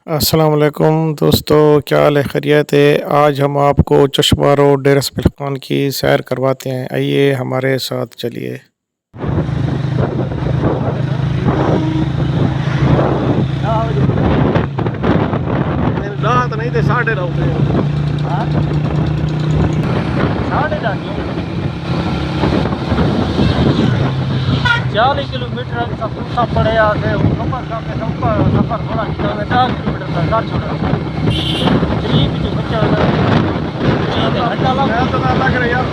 अस्सलाम वालेकुम दोस्तों, क्या हाल है? खैरियत है। आज हम आपको चश्मा रोड डेरा इसमाइल खान की सैर करवाते हैं। आइए हमारे साथ चलिए। रात नहीं थे 9:30 साढ़े 40 किलोमीटर सफर पड़े आते सफर थोड़ा 10 किलोमीटर का घर छोड़ा गरीब जो बच्चा घंटा लग रहा यार।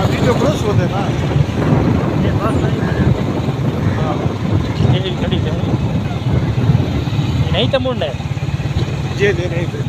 वीडियो क्रॉस होते ना ये बस नहीं ये खड़ी है नहीं तो मुंडे ये दे नहीं थे।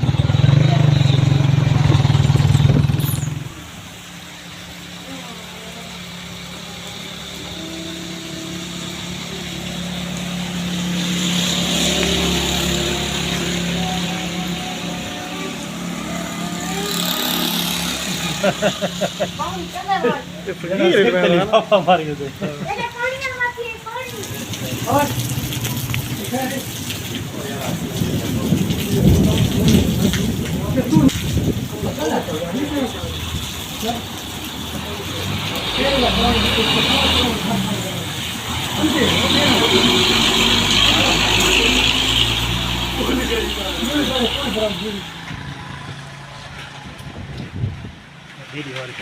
वीडियो वाले